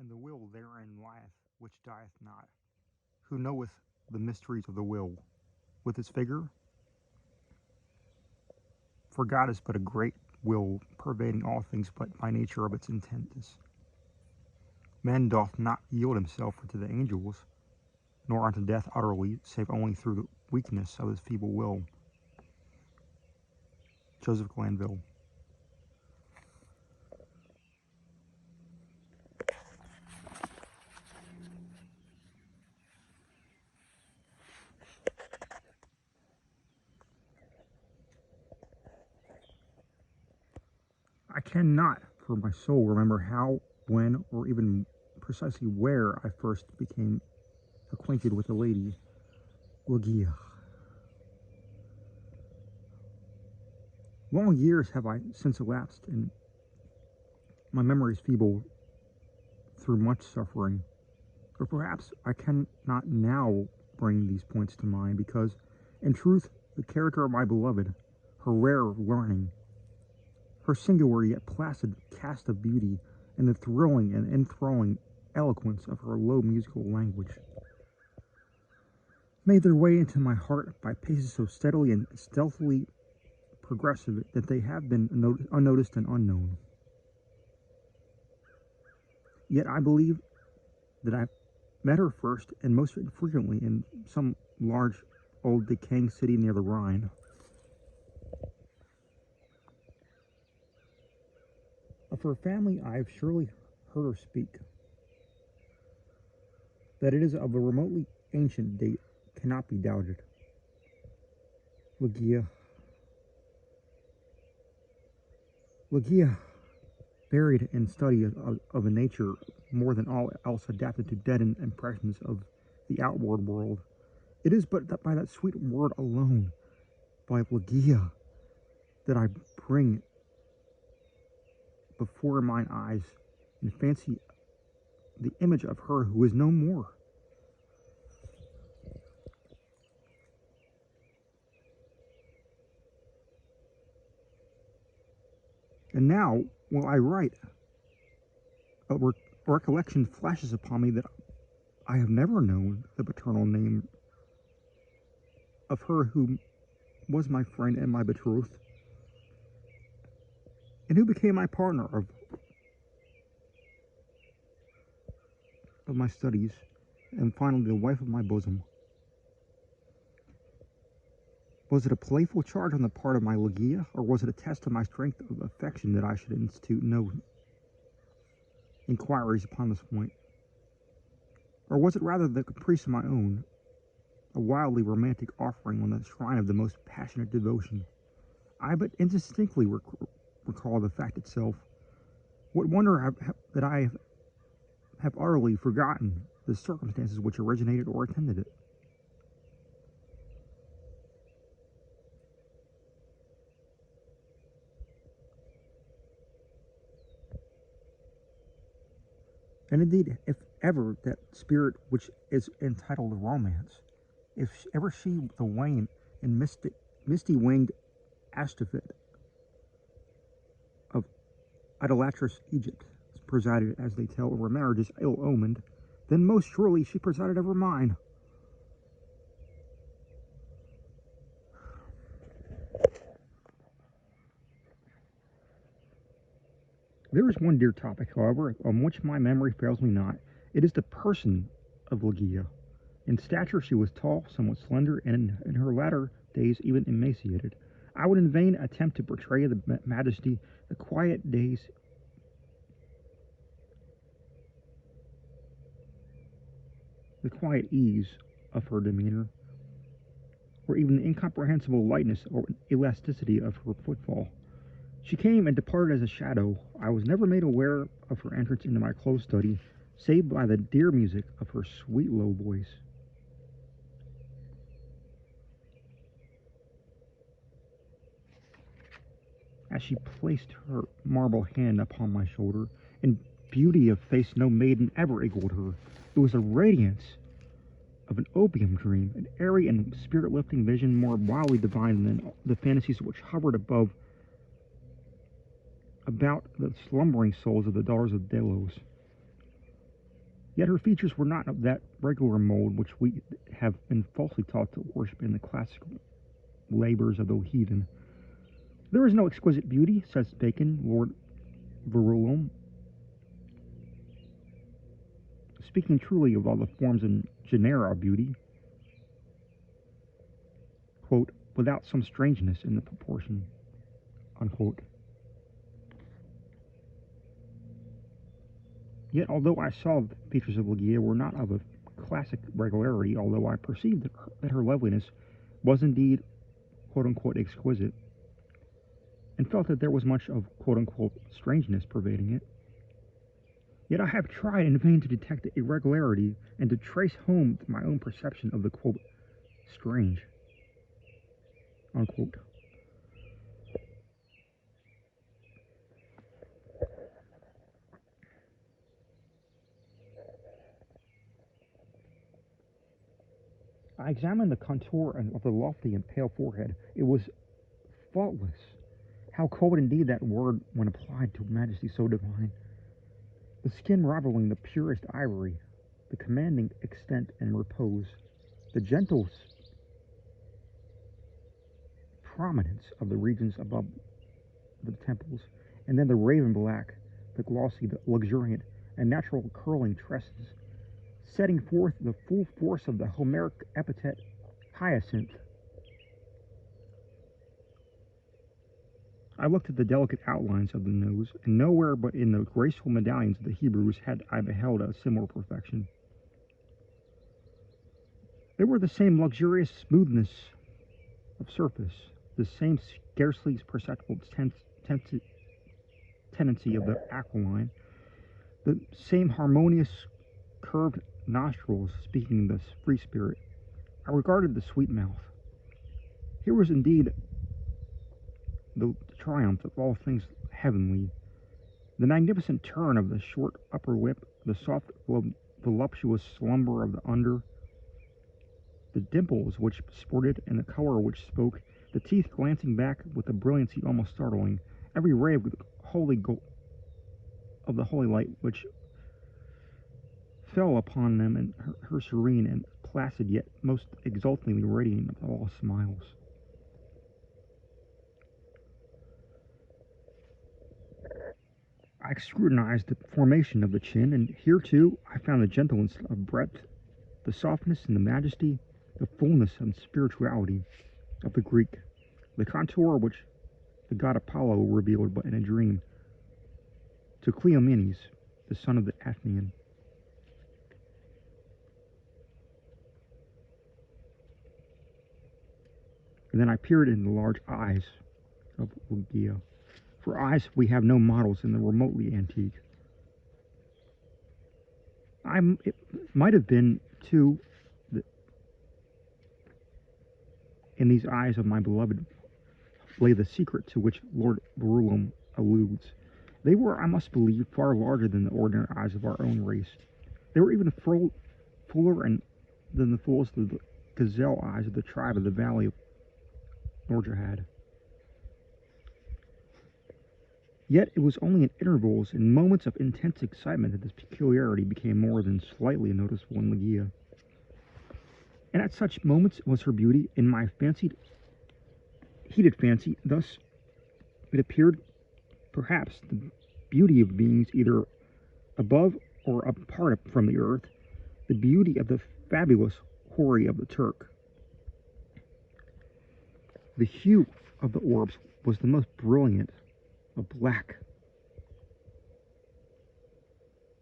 and the will therein lieth which dieth not. Who knoweth the mysteries of the will? With its figure? For God is but a great will, pervading all things, but by nature of its intent is. Man doth not yield himself unto the angels, nor unto death utterly, save only through the weakness of his feeble will. Joseph Glanville. I cannot, for my soul, remember how, when, or even precisely where I first became acquainted with the lady, Ligeia. Long years have I since elapsed, and my memory is feeble through much suffering. Or perhaps I cannot now bring these points to mind, because, in truth, the character of my beloved, her rare learning, her singular yet placid cast of beauty, and the thrilling and enthralling eloquence of her low musical language, made their way into my heart by paces so steadily and stealthily progressive that they have been unnoticed and unknown. Yet I believe that I met her first and most frequently in some large old decaying city near the Rhine. Of her family I have surely heard her speak. That it is of a remotely ancient date cannot be doubted. Ligeia, buried in study of a nature more than all else adapted to deaden impressions of the outward world. It is but that by that sweet word alone, by Ligeia, that I bring before mine eyes in fancy the image of her who is no more. And now, while I write, a recollection flashes upon me that I have never known the paternal name of her who was my friend and my betrothed, and who became my partner of my studies, and finally the wife of my bosom. Was it a playful charge on the part of my Ligeia, or was it a test of my strength of affection that I should institute no inquiries upon this point? Or was it rather the caprice of my own, a wildly romantic offering on the shrine of the most passionate devotion? I but indistinctly recall the fact itself. What wonder that I have utterly forgotten the circumstances which originated or attended it. And indeed, if ever that spirit which is entitled romance, if ever she, the wan and misty-winged Astaphet of idolatrous Egypt, presided, as they tell, over marriages ill-omened, then most surely she presided over mine. There is one dear topic, however, on which my memory fails me not. It is the person of Ligeia. In stature she was tall, somewhat slender, and in her latter days even emaciated. I would in vain attempt to portray the majesty, the quiet ease of her demeanor, or even the incomprehensible lightness or elasticity of her footfall. She came and departed as a shadow. I was never made aware of her entrance into my close study, save by the dear music of her sweet low voice. As she placed her marble hand upon my shoulder, in beauty of face no maiden ever equaled her, it was the radiance of an opium dream, an airy and spirit-lifting vision more wildly divine than the fantasies which hovered about the slumbering souls of the daughters of Delos. Yet her features were not of that regular mold which we have been falsely taught to worship in the classical labors of the heathen. There is no exquisite beauty, says Bacon, Lord Verulam, speaking truly of all the forms and genera of beauty, quote, without some strangeness in the proportion, unquote. Yet, although I saw the features of Ligeia were not of a classic regularity, although I perceived that her loveliness was indeed, quote-unquote, exquisite, and felt that there was much of, quote-unquote, strangeness pervading it, yet I have tried in vain to detect irregularity and to trace home to my own perception of the, quote, strange, unquote. I examined the contour of the lofty and pale forehead. It was faultless. How cold indeed that word when applied to majesty so divine. The skin rivaling the purest ivory, the commanding extent and repose, the gentle prominence of the regions above the temples, and then the raven black, the glossy, the luxuriant, and natural curling tresses, setting forth the full force of the Homeric epithet hyacinth. I looked at the delicate outlines of the nose, and nowhere but in the graceful medallions of the Hebrews had I beheld a similar perfection. They were the same luxurious smoothness of surface, the same scarcely perceptible tendency of the aquiline, the same harmonious curved nostrils speaking the free spirit. I regarded the sweet mouth. Here was indeed the triumph of all things heavenly. The magnificent turn of the short upper lip, the soft, voluptuous slumber of the under, the dimples which sported and the color which spoke, the teeth glancing back with a brilliancy almost startling, every ray of the holy light which fell upon them, and her serene and placid yet most exultingly radiant of all smiles. I scrutinized the formation of the chin, and here too I found the gentleness of breadth, the softness and the majesty, the fullness and spirituality of the Greek, the contour which the god Apollo revealed but in a dream to Cleomenes, the son of the Athenian. And then I peered in the large eyes of Ligeia. For eyes we have no models in the remotely antique. It might have been, too, in these eyes of my beloved lay the secret to which Lord Verulam alludes. They were, I must believe, far larger than the ordinary eyes of our own race. They were even fuller than the fullest of the gazelle eyes of the tribe of the valley of Norjahad. Yet it was only in intervals, in moments of intense excitement, that this peculiarity became more than slightly noticeable in Ligeia. And at such moments was her beauty, in my heated fancy, thus it appeared, perhaps, the beauty of beings either above or apart from the earth, the beauty of the fabulous houri of the Turk. The hue of the orbs was the most brilliant of black,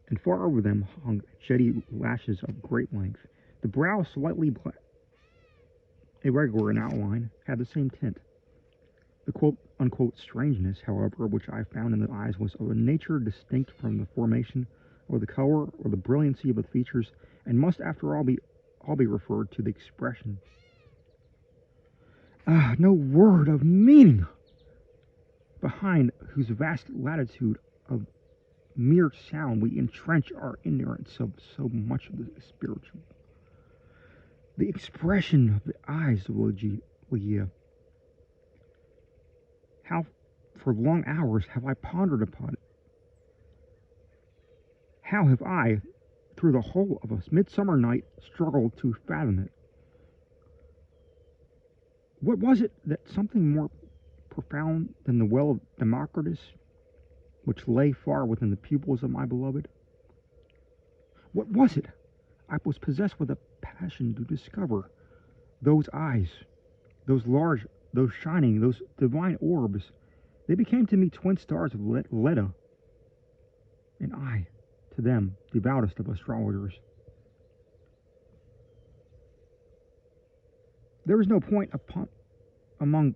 and far over them hung jetty lashes of great length. The brow, slightly irregular in outline, had the same tint. The quote-unquote strangeness, however, which I found in the eyes was of a nature distinct from the formation, or the color, or the brilliancy of the features, and must, after all be referred to the expression. Ah, no word of meaning, behind whose vast latitude of mere sound we entrench our ignorance of so much of the spiritual. The expression of the eyes of Ligeia. How for long hours have I pondered upon it? How have I, through the whole of a midsummer night, struggled to fathom it. What was it that something more profound than the well of Democritus, which lay far within the pupils of my beloved? What was it? I was possessed with a passion to discover those eyes, those large, those shining, those divine orbs. They became to me twin stars of Leda, and I, to them, devoutest of astrologers. There is no point among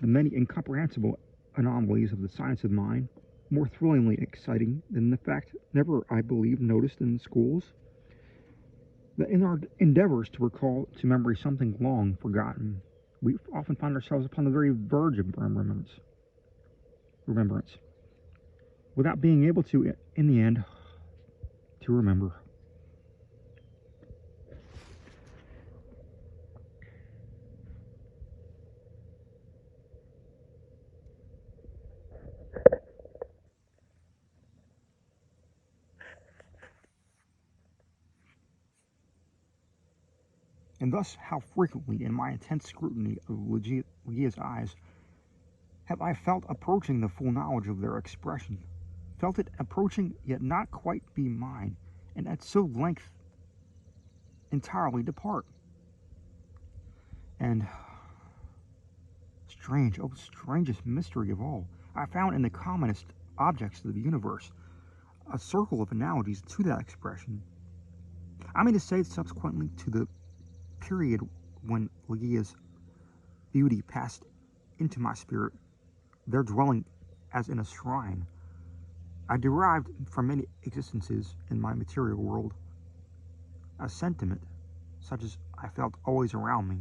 the many incomprehensible anomalies of the science of mind more thrillingly exciting than the fact, never, I believe, noticed in the schools, that in our endeavors to recall to memory something long forgotten, we often find ourselves upon the very verge of remembrance, without being able to, in the end, to remember. And thus, how frequently, in my intense scrutiny of Ligeia's eyes, have I felt approaching the full knowledge of their expression, felt it approaching, yet not quite be mine, and at so length entirely depart. And strange, oh strangest mystery of all, I found in the commonest objects of the universe a circle of analogies to that expression. I mean to say, subsequently to the period when Ligeia's beauty passed into my spirit, there dwelling as in a shrine, I derived from many existences in my material world a sentiment such as I felt always around me.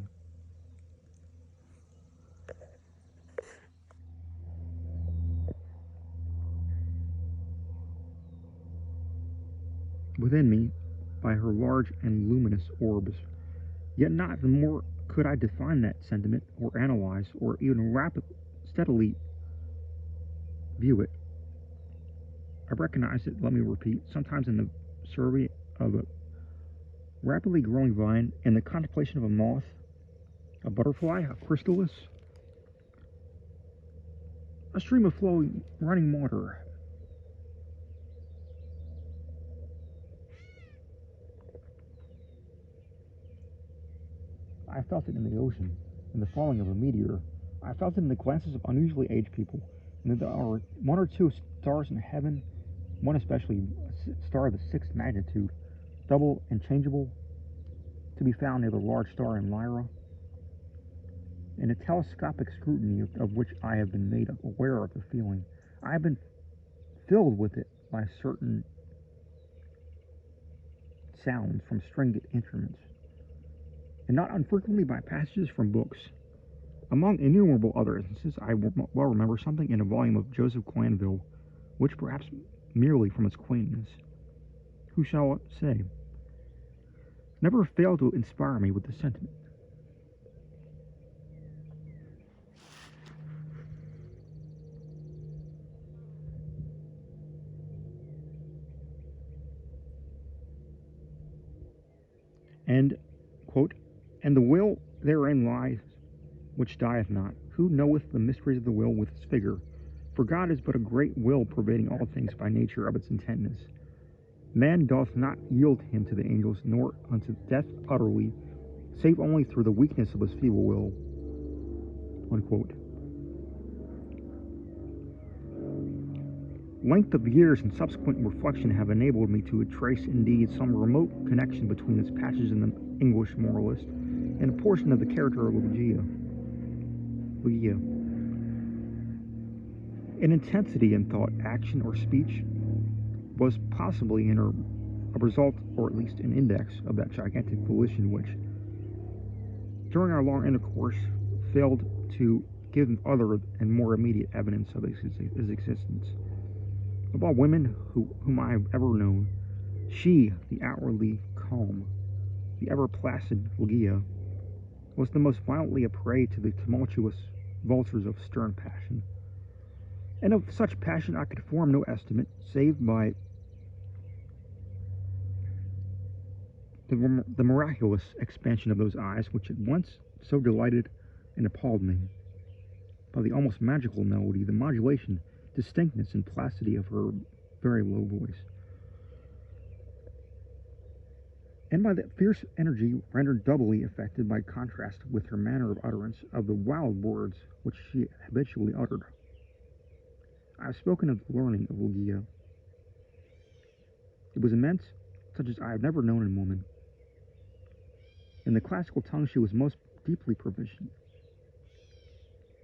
Within me, by her large and luminous orbs, yet not the more could I define that sentiment, or analyze, or even steadily view it. I recognize it, let me repeat, sometimes in the survey of a rapidly growing vine, in the contemplation of a moth, a butterfly, a chrysalis, a stream of flowing, running water. I felt it in the ocean, in the falling of a meteor. I felt it in the glances of unusually aged people, and that there are one or two stars in heaven, one especially, a star of the sixth magnitude, double and changeable, to be found near the large star in Lyra. In a telescopic scrutiny of which I have been made aware of the feeling, I have been filled with it by certain sounds from stringed instruments, and not unfrequently by passages from books. Among innumerable other instances, I well remember something in a volume of Joseph Glanville, which perhaps merely from its quaintness, who shall say, never failed to inspire me with the sentiment. And, quote, and the will therein lies which dieth not. Who knoweth the mysteries of the will with its figure? For God is but a great will pervading all things by nature of its intentness. Man doth not yield him to the angels, nor unto death utterly, save only through the weakness of his feeble will. Unquote. Length of years and subsequent reflection have enabled me to trace indeed some remote connection between this passage in the English moralist and a portion of the character of Ligeia. In intensity in thought, action, or speech was possibly in her a result, or at least an index, of that gigantic volition which, during our long intercourse, failed to give other and more immediate evidence of his existence. Of all women whom I have ever known, she, the outwardly calm, the ever placid Ligeia, was the most violently a prey to the tumultuous vultures of stern passion. And of such passion I could form no estimate, save by The miraculous expansion of those eyes, which had once so delighted and appalled me, by the almost magical melody, the modulation, distinctness, and placidity of her very low voice, and by the fierce energy rendered doubly affected by contrast with her manner of utterance of the wild words which she habitually uttered. I have spoken of the learning of Ligeia. It was immense, such as I have never known in woman. In the classical tongue she was most deeply proficient,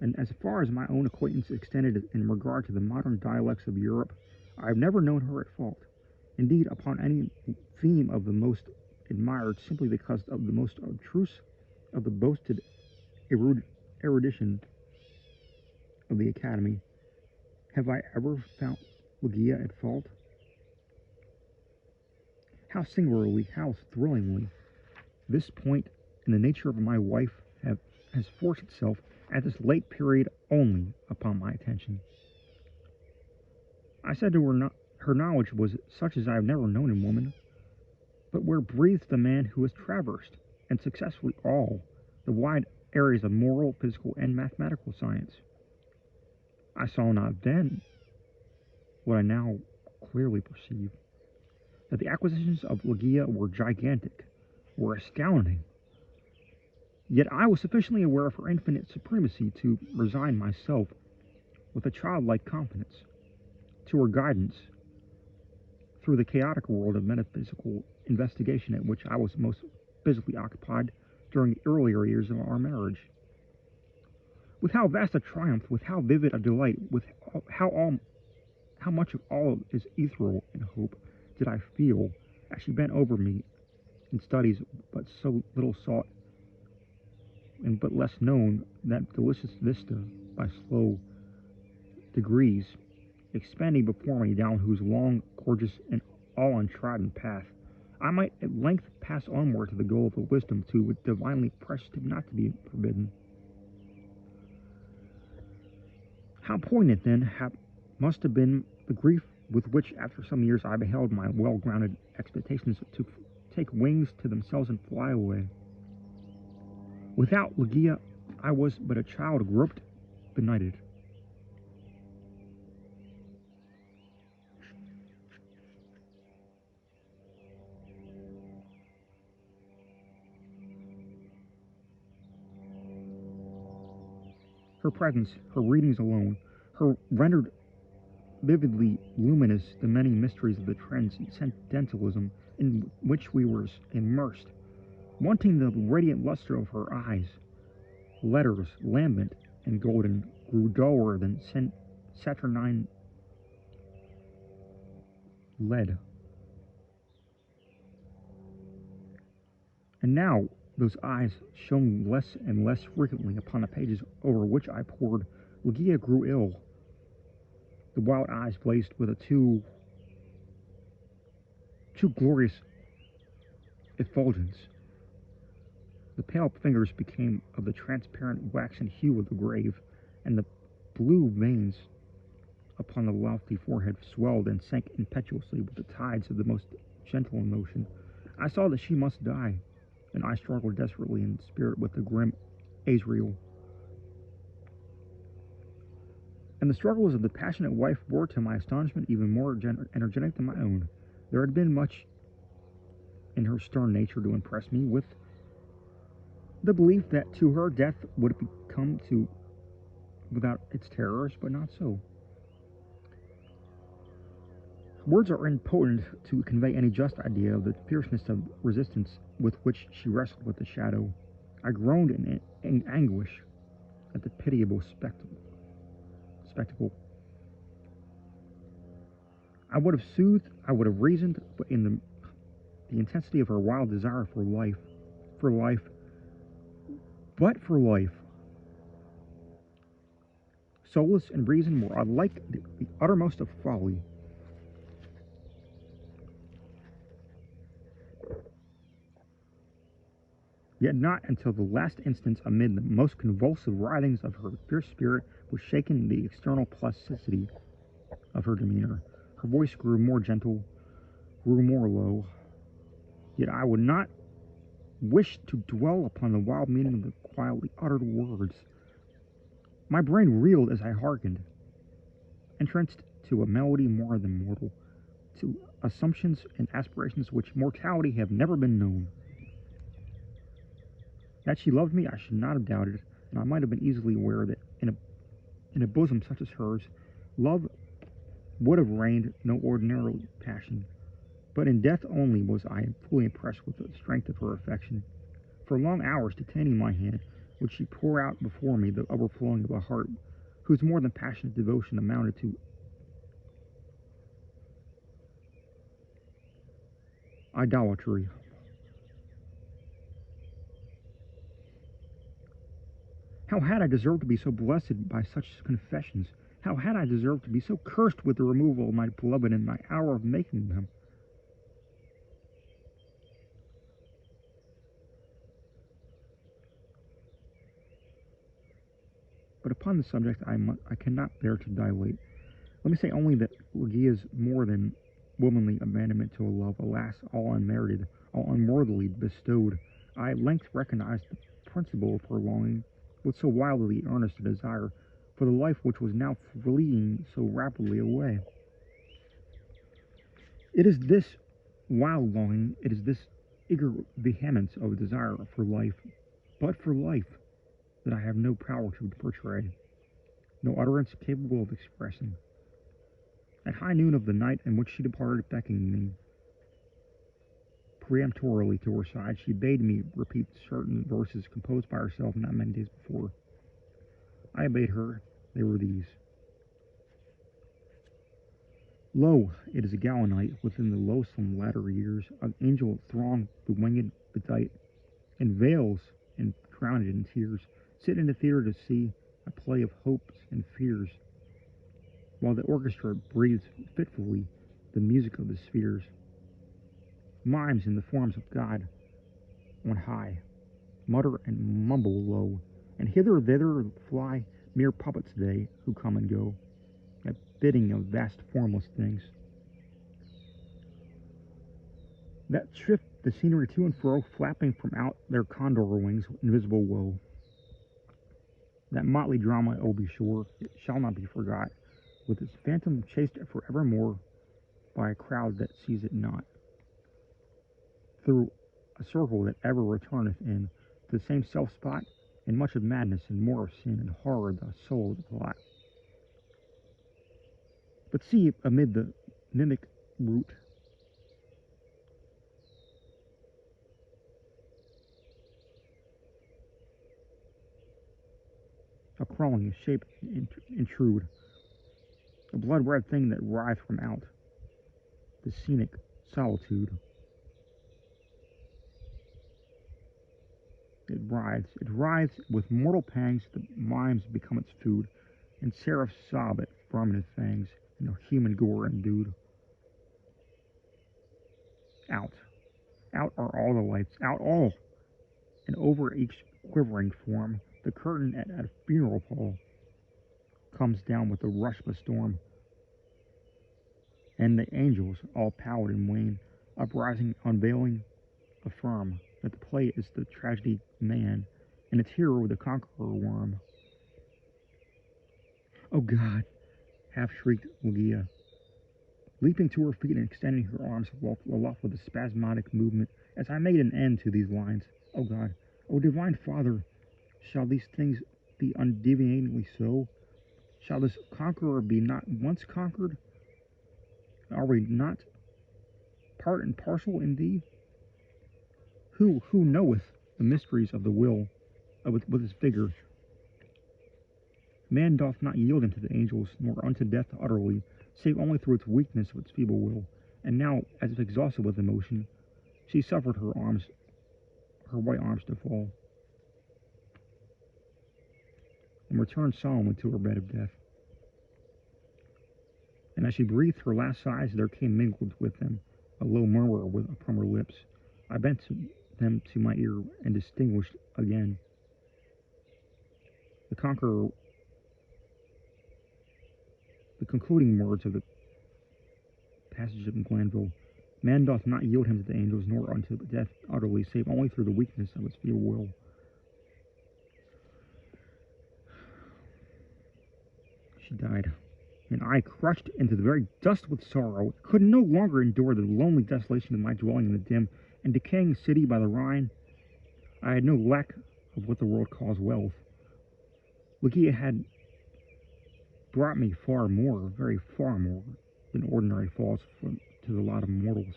and as far as my own acquaintance extended in regard to the modern dialects of Europe, I have never known her at fault. Indeed, upon any theme of the most admired, simply because of the most abstruse of the boasted erudition of the Academy, have I ever found Ligeia at fault? How singularly, how thrillingly, this point in the nature of my wife has forced itself at this late period only upon my attention. I said to her, her knowledge was such as I have never known in woman, but where breathed the man who has traversed, and successfully all, the wide areas of moral, physical, and mathematical science. I saw not then what I now clearly perceive, that the acquisitions of Ligeia were gigantic, were astounding. Yet I was sufficiently aware of her infinite supremacy to resign myself with a childlike confidence to her guidance through the chaotic world of metaphysical investigation at which I was most busily occupied during the earlier years of our marriage. With how vast a triumph, with how vivid a delight, with how much of all is ethereal in hope did I feel as she bent over me in studies but so little sought and but less known, that delicious vista by slow degrees expanding before me, down whose long, gorgeous, and all untrodden path I might at length pass onward to the goal of a wisdom too divinely precious not to be forbidden. How poignant, then, must have been the grief with which, after some years, I beheld my well-grounded expectations to take wings to themselves and fly away. Without Ligeia, I was but a child groped, benighted. Her presence, her readings alone, her rendered vividly luminous the many mysteries of the transcendentalism in which we were immersed, wanting the radiant luster of her eyes. Letters, lambent and golden, grew duller than saturnine lead. And now those eyes shone less and less frequently upon the pages over which I pored. Ligeia grew ill. The wild eyes blazed with a too glorious effulgence. The pale fingers became of the transparent waxen hue of the grave, and the blue veins upon the lofty forehead swelled and sank impetuously with the tides of the most gentle emotion. I saw that she must die, and I struggled desperately in spirit with the grim Azrael. And the struggles of the passionate wife were, to my astonishment, even more energetic than my own. There had been much in her stern nature to impress me with the belief that to her death would come to without its terrors, but not so. Words are impotent to convey any just idea of the fierceness of resistance with which she wrestled with the shadow. I groaned in anguish at the pitiable spectacle. I would have soothed, I would have reasoned, but in the intensity of her wild desire for life, solace and reason were alike the uttermost of folly. Yet not until the last instance, amid the most convulsive writhings of her fierce spirit, was shaken the external plasticity of her demeanor. Her voice grew more gentle, grew more low. Yet I would not wish to dwell upon the wild meaning of the quietly uttered words. My brain reeled as I hearkened, entranced to a melody more than mortal, to assumptions and aspirations which mortality have never been known. That she loved me I should not have doubted, and I might have been easily aware that in a bosom such as hers, love would have reigned no ordinary passion. But in death only was I fully impressed with the strength of her affection. For long hours, detaining my hand, would she pour out before me the overflowing of a heart whose more than passionate devotion amounted to idolatry. How had I deserved to be so blessed by such confessions? How had I deserved to be so cursed with the removal of my beloved in my hour of making them? But upon the subject I cannot bear to dilate. Let me say only that Ligeia's more than womanly abandonment to a love, alas, all unmerited, all unworthily bestowed, I at length recognized the principle of her longing, with so wildly earnest a desire for the life which was now fleeing so rapidly away. It is this wild longing, it is this eager vehemence of desire for life, but for life, that I have no power to portray, no utterance capable of expressing. At high noon of the night in which she departed, beckoning me peremptorily to her side, she bade me repeat certain verses composed by herself not many days before. I obeyed her. They were these: Lo, it is a gala night within the loathsome latter years. An angel throng the winged bedight, in veils and crowned in tears, sit in the theatre to see a play of hopes and fears, while the orchestra breathes fitfully the music of the spheres. Mimes in the forms of God on high mutter and mumble low, and hither thither fly mere puppets they, who come and go at bidding of vast formless things, that shift the scenery to and fro, flapping from out their condor wings invisible woe. That motley drama, oh be sure, it shall not be forgot, with its phantom chased forevermore by a crowd that sees it not, through a circle that ever returneth in to the same self-spot, and much of madness and more of sin and horror the soul of the plot. But see, amid the mimic root, a crawling shape intrude, a blood-red thing that writhed from out the scenic solitude. It writhes with mortal pangs, the mimes become its food, and seraphs sob at verminous fangs, and their human gore endued. Out, out are all the lights, out all, and over each quivering form, the curtain at a funeral pall comes down with the rush of a storm, and the angels, all pallid and wan, uprising, unveiling, affirm that the play is the tragedy man, and its hero the conqueror worm. Oh God, half shrieked Ligeia, leaping to her feet and extending her arms aloft with a spasmodic movement, as I made an end to these lines. Oh God, oh divine Father, shall these things be undeviatingly so? Shall this conqueror be not once conquered? Are we not part and parcel in thee? Who knoweth the mysteries of the will, with his vigor? Man doth not yield unto the angels, nor unto death utterly, save only through its weakness of its feeble will. And now, as if exhausted with emotion, she suffered her white arms to fall, and returned solemnly to her bed of death. And as she breathed her last sighs, there came mingled with them a low murmur from her lips. I bent them to my ear, and distinguished again the conqueror, the concluding words of the passage of Glanville: Man doth not yield him to the angels, nor unto death utterly, save only through the weakness of his feeble will. She died, and I, crushed into the very dust with sorrow, could no longer endure the lonely desolation of my dwelling in the dim and decaying city by the Rhine. I had no lack of what the world calls wealth. Ligeia had brought me far more, very far more, than ordinary falls to the lot of mortals.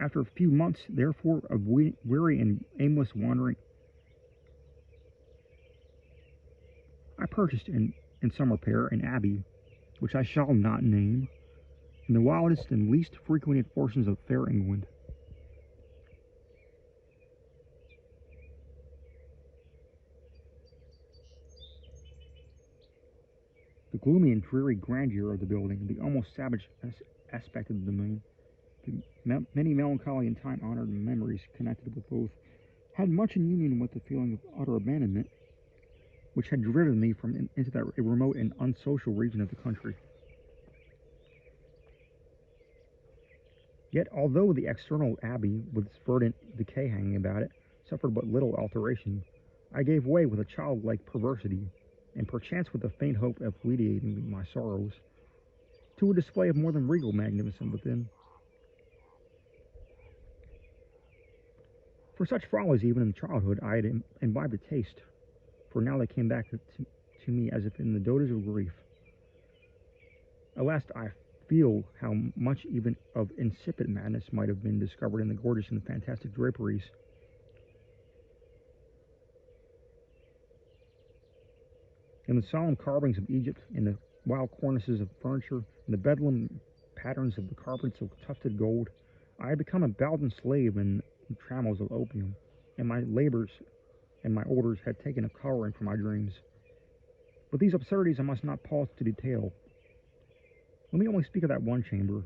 After a few months, therefore, of weary and aimless wandering, I purchased in some repair an abbey, which I shall not name, in the wildest and least frequented portions of fair England. The gloomy and dreary grandeur of the building, the almost savage aspect of the domain, the many melancholy and time-honored memories connected with both, had much in union with the feeling of utter abandonment which had driven me into that remote and unsocial region of the country. Yet, although the external abbey, with its verdant decay hanging about it, suffered but little alteration, I gave way with a childlike perversity, and perchance with a faint hope of alleviating my sorrows, to a display of more than regal magnificence within. For such follies, even in childhood, I had imbibed a taste, for now they came back to me as if in the dotage of grief. At last I feel how much even of insipid madness might have been discovered in the gorgeous and fantastic draperies. In the solemn carvings of Egypt, in the wild cornices of furniture, in the bedlam patterns of the carpets of tufted gold, I had become a bounden slave in the trammels of opium, and my labors and my orders had taken a coloring from my dreams. But these absurdities I must not pause to detail. Let me only speak of that one chamber,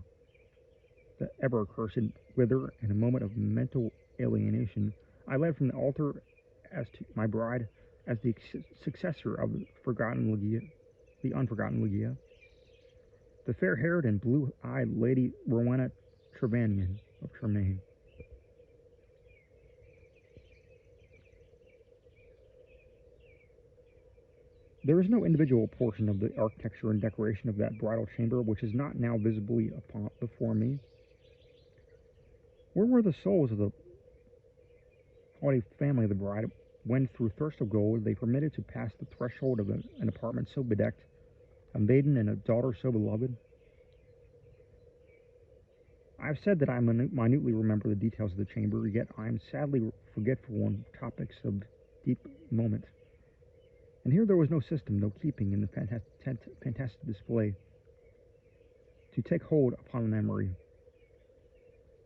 the ever accursed, whither, in a moment of mental alienation, I led from the altar as to my bride, as the successor of the unforgotten Ligeia, the fair-haired and blue-eyed Lady Rowena Trevanion of Tremaine. There is no individual portion of the architecture and decoration of that bridal chamber which is not now visibly before me. Where were the souls of the haughty family of the bride when, through thirst of gold, they permitted to pass the threshold of an apartment so bedecked, a maiden and a daughter so beloved? I have said that I minutely remember the details of the chamber, yet I am sadly forgetful on topics of deep moment. And here there was no system, no keeping in the fantastic display to take hold upon the memory.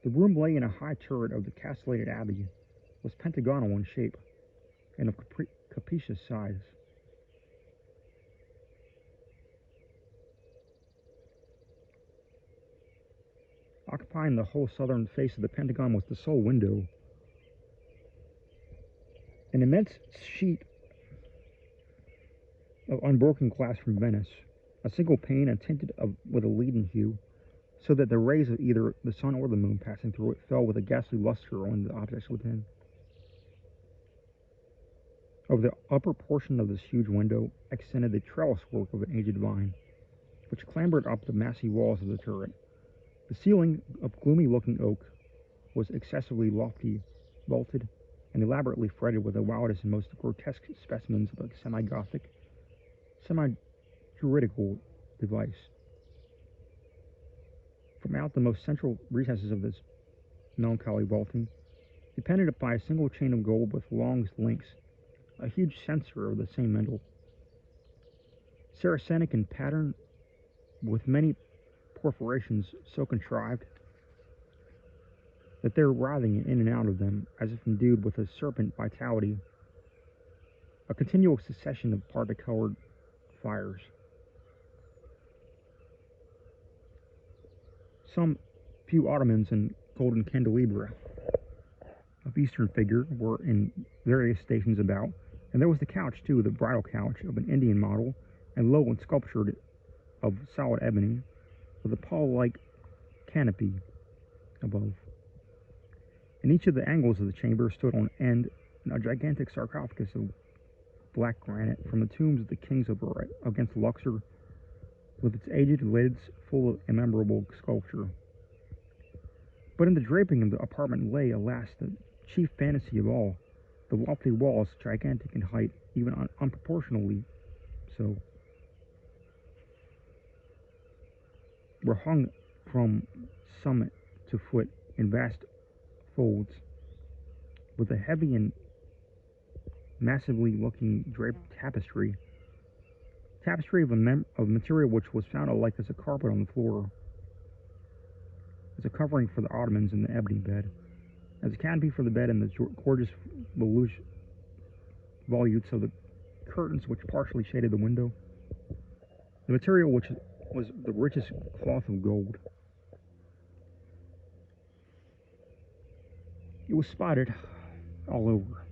The room lay in a high turret of the castellated abbey, was pentagonal in shape, and of capacious size. Occupying the whole southern face of the pentagon was the sole window, an immense sheet of unbroken glass from Venice, a single pane and tinted with a leaden hue, so that the rays of either the sun or the moon passing through it fell with a ghastly luster on the objects within. Over the upper portion of this huge window extended the trellis work of an aged vine, which clambered up the massy walls of the turret. The ceiling, of gloomy-looking oak, was excessively lofty, vaulted, and elaborately fretted with the wildest and most grotesque specimens of a semi-Gothic, semi-Druidical device. From out the most central recesses of this melancholy vaulting, depended by a single chain of gold with long links, a huge censer of the same metal, Saracenic in pattern, with many perforations so contrived that they're writhing in and out of them as if endued with a serpent vitality, a continual succession of parti-colored fires. Some few ottomans and golden candelabra of Eastern figure were in various stations about, and there was the couch, too, the bridal couch of an Indian model, and low and sculptured of solid ebony, with a pall-like canopy, above. In each of the angles of the chamber stood on end a gigantic sarcophagus of black granite from the tombs of the kings of against Luxor, with its aged lids full of immemorable sculpture. But in the draping of the apartment lay, alas, the chief fantasy of all, the lofty walls, gigantic in height, even unproportionally so, were hung from summit to foot in vast folds, with a heavy and massively looking draped tapestry of material which was found alike as a carpet on the floor, as a covering for the ottomans in the ebony bed, as a canopy for the bed and the gorgeous volutes of the curtains which partially shaded the window. The material which was the richest cloth of gold. It was spotted all over,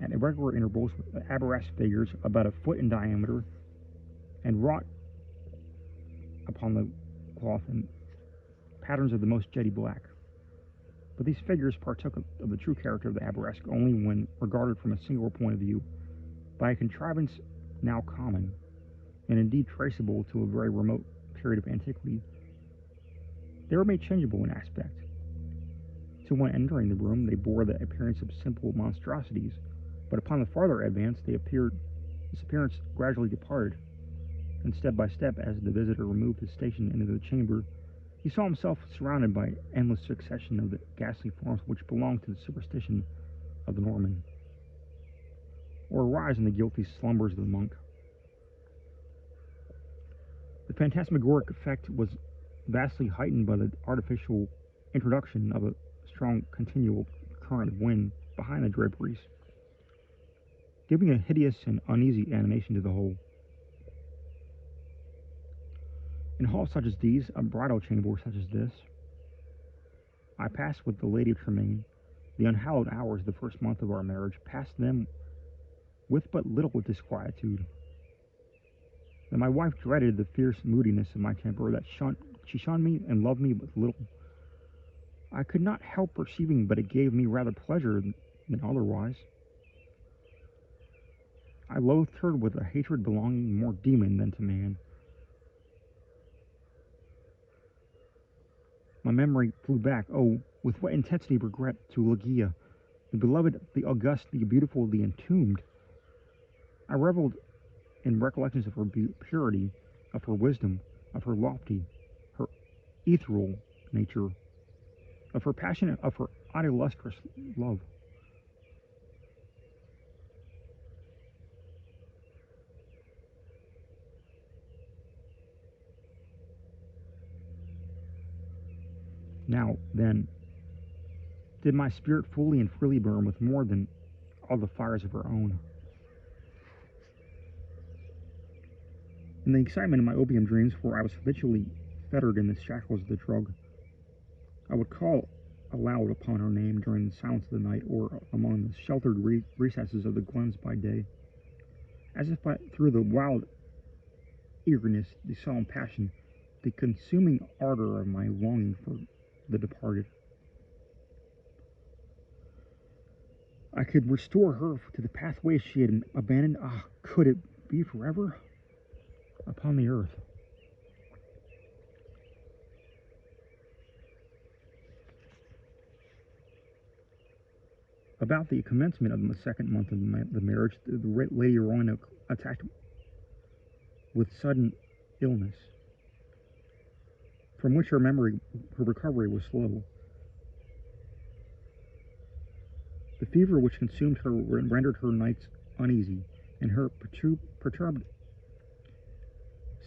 at irregular intervals, with arabesque figures about a foot in diameter, and wrought upon the cloth in patterns of the most jetty black. But these figures partook of the true character of the arabesque only when regarded from a single point of view, by a contrivance now common, and indeed traceable to a very remote period of antiquity. They were made changeable in aspect. To one entering the room, they bore the appearance of simple monstrosities, but upon the farther advance, this appearance gradually departed, and step by step, as the visitor removed his station into the chamber, he saw himself surrounded by an endless succession of the ghastly forms which belonged to the superstition of the Norman, or arise in the guilty slumbers of the monk. The phantasmagoric effect was vastly heightened by the artificial introduction of a strong continual current of wind behind the draperies, giving a hideous and uneasy animation to the whole. In halls such as these, a bridal chamber such as this, I passed with the Lady of Tremaine. The unhallowed hours of the first month of our marriage, passed them with but little disquietude. That my wife dreaded the fierce moodiness of my temper, that she shunned me and loved me but little, I could not help perceiving, but it gave me rather pleasure than otherwise. I loathed her with a hatred belonging more demon than to man. My memory flew back, oh, with what intensity of regret, to Ligeia, the beloved, the august, the beautiful, the entombed. I reveled in recollections of her purity, of her wisdom, of her lofty, her ethereal nature, of her passionate, of her idolatrous love. Now, then, did my spirit fully and freely burn with more than all the fires of her own. In the excitement of my opium dreams, where I was habitually fettered in the shackles of the drug, I would call aloud upon her name during the silence of the night, or among the sheltered recesses of the glens by day, as if through the wild eagerness, the solemn passion, the consuming ardor of my longing for the departed, I could restore her to the pathway she had abandoned. Ah, could it be forever upon the earth? About the commencement of the second month of the marriage, the Lady Rowena attacked with sudden illness, from which her recovery was slow. The fever which consumed her rendered her nights uneasy. In her perturbed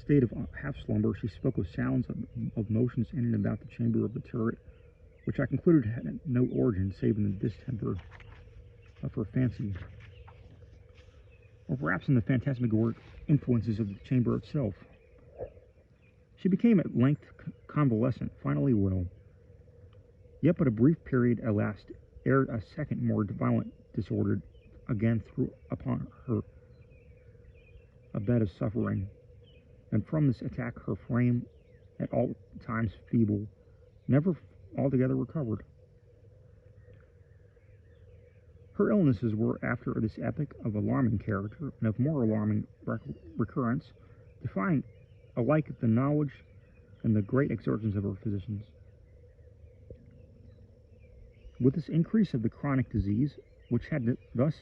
state of half-slumber, she spoke of sounds of motions in and about the chamber of the turret, which I concluded had no origin save in the distemper of her fancy, or perhaps in the phantasmagoric influences of the chamber itself. She became at length convalescent, finally well. Yet but a brief period elapsed ere a second more violent disorder again threw upon her a bed of suffering, and from this attack her frame, at all times feeble, never altogether recovered. Her illnesses were, after this epoch, of alarming character and of more alarming recurrence, defying alike the knowledge and the great exertions of her physicians. With this increase of the chronic disease, which had thus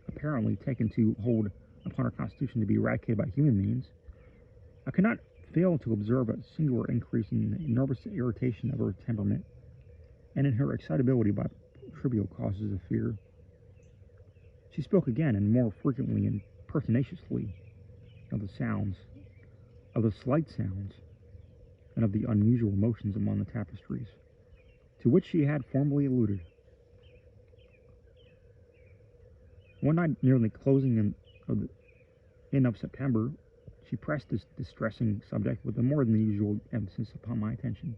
apparently taken to hold upon her constitution to be eradicated by human means, I could not fail to observe a singular increase in the nervous irritation of her temperament, and in her excitability by trivial causes of fear. She spoke again, and more frequently and pertinaciously, of the sounds, of the slight sounds, and of the unusual motions among the tapestries, to which she had formerly alluded. One night, near the closing in of September, she pressed this distressing subject with a more than usual emphasis upon my attention.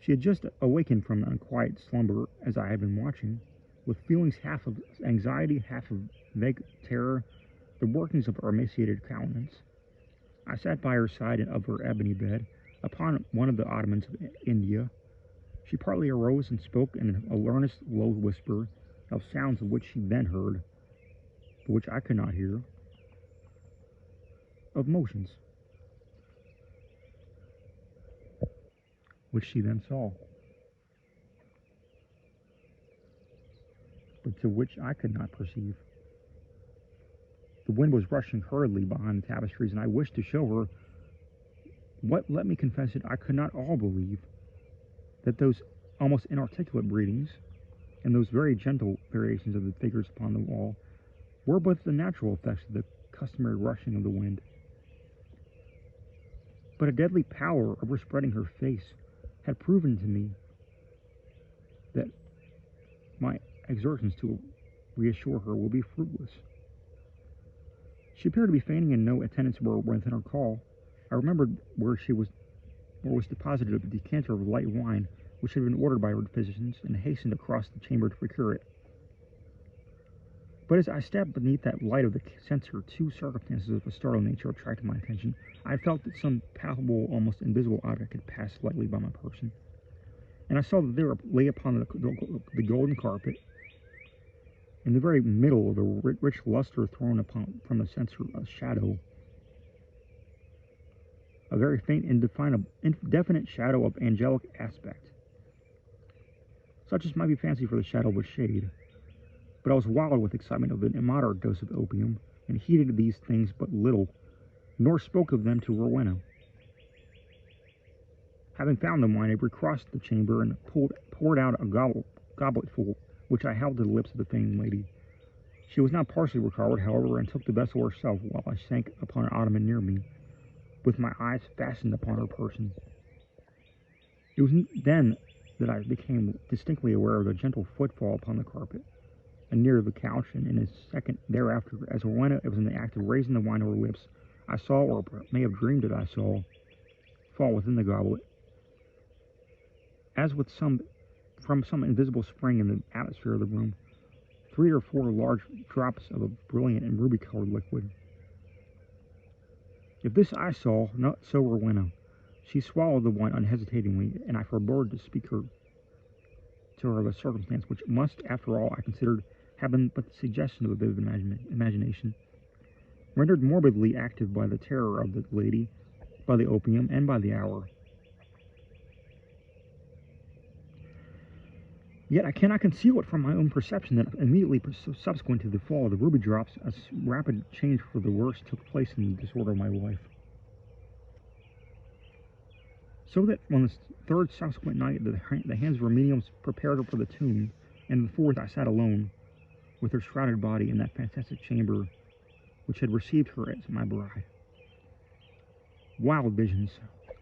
She had just awakened from an unquiet slumber, as I had been watching, with feelings half of anxiety, half of vague terror, the workings of her emaciated countenance. I sat by her side of her ebony bed, upon one of the ottomans of India. She partly arose and spoke in a earnest, low whisper, of sounds of which she then heard, but which I could not hear, of motions, which she then saw, but to which I could not perceive. The wind was rushing hurriedly behind the tapestries, and I wished to show her what, let me confess it, I could not all believe, that those almost inarticulate breathings, and those very gentle variations of the figures upon the wall, were but the natural effects of the customary rushing of the wind. But a deadly pallor overspreading her face had proven to me that my exertions to reassure her will be fruitless. She appeared to be feigning, and no attendants were within her call. I remembered where was deposited a decanter of light wine, which had been ordered by her physicians, and hastened across the chamber to procure it. But as I stepped beneath that light of the censer, two circumstances of a startling nature attracted my attention. I felt that some palpable, almost invisible object had passed lightly by my person, and I saw that there lay upon the golden carpet, in the very middle of the rich luster thrown upon from the censer, a shadow, a very faint, indefinite shadow of angelic aspect, such as might be fancied for the shadow of a shade. But I was wild with excitement of an immoderate dose of opium, and heeded these things but little, nor spoke of them to Rowena. Having found the wine, I recrossed the chamber and poured out a gobletful, which I held to the lips of the fainting lady. She was now partially recovered, however, and took the vessel herself, while I sank upon an ottoman near me, with my eyes fastened upon her person. It was then that I became distinctly aware of the gentle footfall upon the carpet, and near the couch, and in a second thereafter, as Rowena was in the act of raising the wine to her lips, I saw, or may have dreamed that I saw, fall within the goblet, as with from some invisible spring in the atmosphere of the room, 3 or 4 large drops of a brilliant and ruby-colored liquid. If this I saw, not so Rowena. She swallowed the wine unhesitatingly, and I forbore to speak to her of a circumstance which must, after all, I considered, have been but the suggestion of a vivid imagination, rendered morbidly active by the terror of the lady, by the opium, and by the hour. Yet I cannot conceal it from my own perception that immediately subsequent to the fall of the ruby drops, a rapid change for the worse took place in the disorder of my life. So that on the 3rd subsequent night, the hands of her mediums prepared her for the tomb, and the 4th I sat alone, with her shrouded body in that fantastic chamber which had received her as my bride. Wild visions,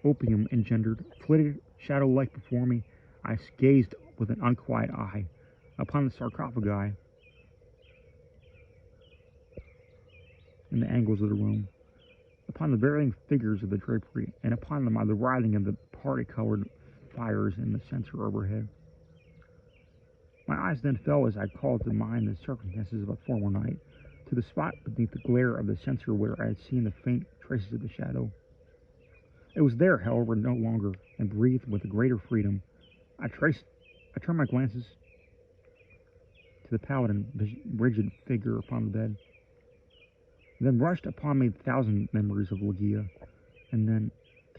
opium engendered, flitted shadow-like before me. I gazed with an unquiet eye upon the sarcophagi in the angles of the room, upon the varying figures of the drapery, and upon the writhing of the party-colored fires in the censer overhead. My eyes then fell, as I called to mind the circumstances of a former night, to the spot beneath the glare of the censer where I had seen the faint traces of the shadow. It was there, however, no longer, and breathed with a greater freedom. I turned my glances to the pallid and rigid figure upon the bed. Then rushed upon me 1,000 memories of Ligeia, and then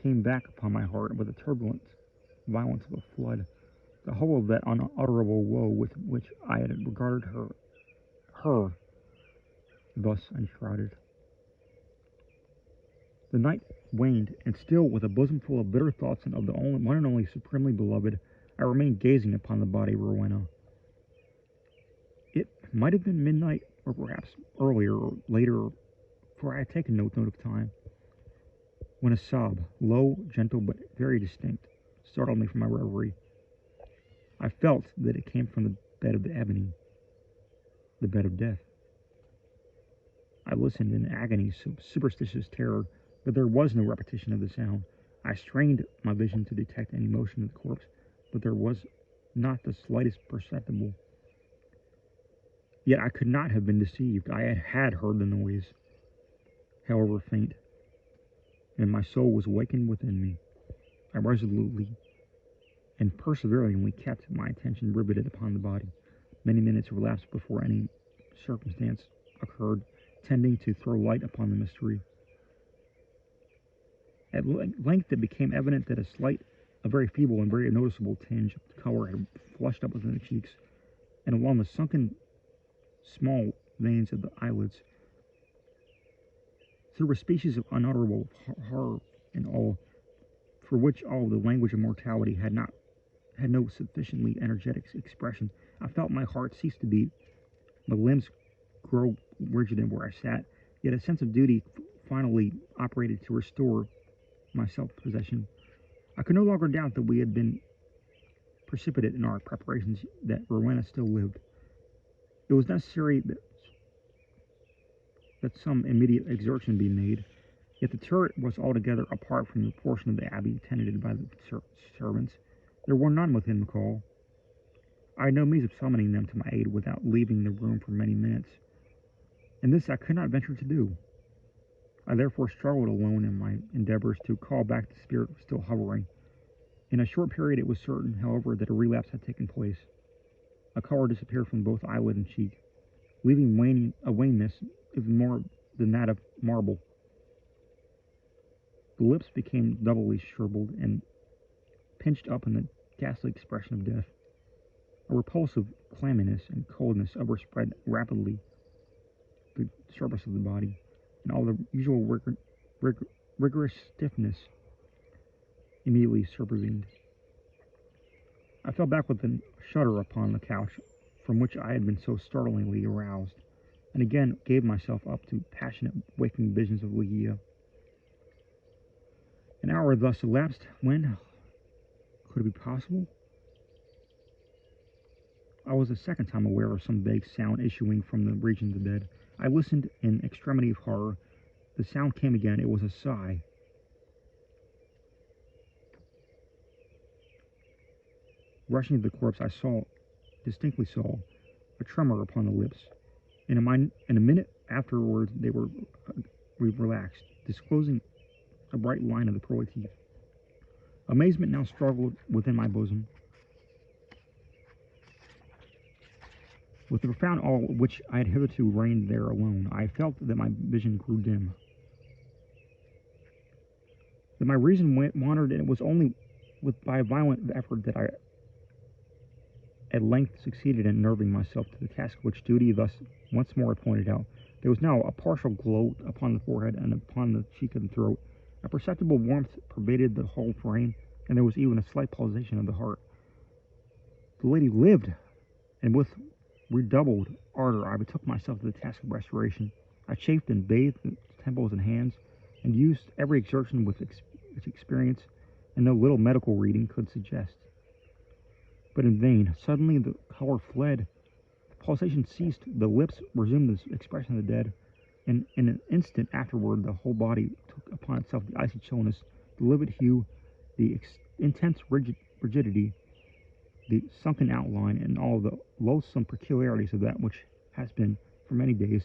came back upon my heart with the turbulent violence of a flood, the whole of that unutterable woe with which I had regarded her thus enshrouded. The night waned, and still, with a bosom full of bitter thoughts and of the one and only supremely beloved, I remained gazing upon the body of Rowena. It might have been midnight, or perhaps earlier or later, for I had taken no note of time, when a sob, low, gentle, but very distinct, startled me from my reverie. I felt that it came from the bed of the ebony, the bed of death. I listened in agony, superstitious terror, but there was no repetition of the sound. I strained my vision to detect any motion of the corpse, but there was not the slightest perceptible. Yet I could not have been deceived. I had heard the noise, however faint, and my soul was awakened within me. I resolutely and perseveringly kept my attention riveted upon the body. Many minutes elapsed before any circumstance occurred tending to throw light upon the mystery. At length it became evident that a very feeble and very noticeable tinge of color had flushed up within the cheeks, and along the sunken small veins of the eyelids. Through a species of unutterable horror and awe, for which all the language of mortality had no sufficiently energetic expression, I felt my heart cease to beat, my limbs grow rigid where I sat, yet a sense of duty finally operated to restore my self-possession. I could no longer doubt that we had been precipitate in our preparations, that Rowena still lived. It was necessary that some immediate exertion be made, yet the turret was altogether apart from the portion of the abbey tenanted by the servants. There were none within the call. I had no means of summoning them to my aid without leaving the room for many minutes, and this I could not venture to do. I therefore struggled alone in my endeavors to call back the spirit still hovering. In a short period it was certain, however, that a relapse had taken place. A color disappeared from both eyelid and cheek, leaving a wanness even more than that of marble. The lips became doubly shriveled and pinched up in the ghastly expression of death. A repulsive clamminess and coldness overspread rapidly the surface of the body, and all the usual rigorous stiffness immediately supervened. I fell back with a shudder upon the couch from which I had been so startlingly aroused, and again gave myself up to passionate waking visions of Ligeia. An hour thus elapsed when, could it be possible? I was a second time aware of some vague sound issuing from the region of the bed. I listened in extremity of horror. The sound came again. It was a sigh. Rushing to the corpse, I distinctly saw, a tremor upon the lips. In a minute afterwards, they were relaxed, disclosing a bright line of the pearly teeth. Amazement now struggled within my bosom. With the profound awe which I had hitherto reigned there alone, I felt that my vision grew dim, that my reason wandered, and it was only by a violent effort that I at length succeeded in nerving myself to the task which duty thus once more pointed out. There was now a partial glow upon the forehead and upon the cheek and throat. A perceptible warmth pervaded the whole frame, and there was even a slight pulsation of the heart. The lady lived, and with redoubled ardor I betook myself to the task of restoration. I chafed and bathed the temples and hands, and used every exertion which experience and no little medical reading could suggest. But in vain. Suddenly the color fled, the pulsation ceased, the lips resumed the expression of the dead, and in an instant afterward the whole body took upon itself the icy chillness, the livid hue, the intense rigidity, the sunken outline, and all the loathsome peculiarities of that which has been, for many days,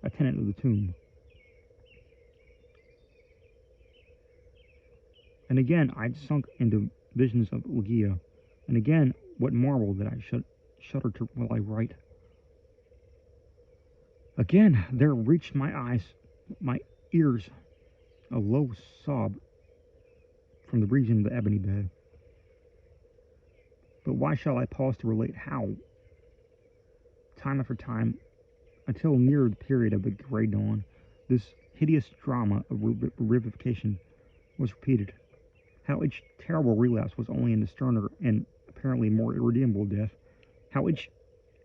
a tenant of the tomb. And again, I'd sunk into visions of Ligeia. And again, what marvel that I shudder to while I write. Again, there reached my eyes, my ears, a low sob from the region of the ebony bed. But why shall I pause to relate how, time after time, until near the period of the gray dawn, this hideous drama of revivification was repeated? How each terrible relapse was only in the sterner and apparently more irredeemable death? How each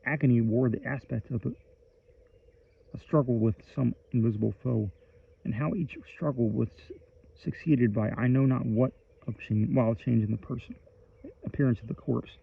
agony wore the aspect of a struggle with some invisible foe? And how each struggle was succeeded by I know not what of change, wild change in the person, appearance of the corpse?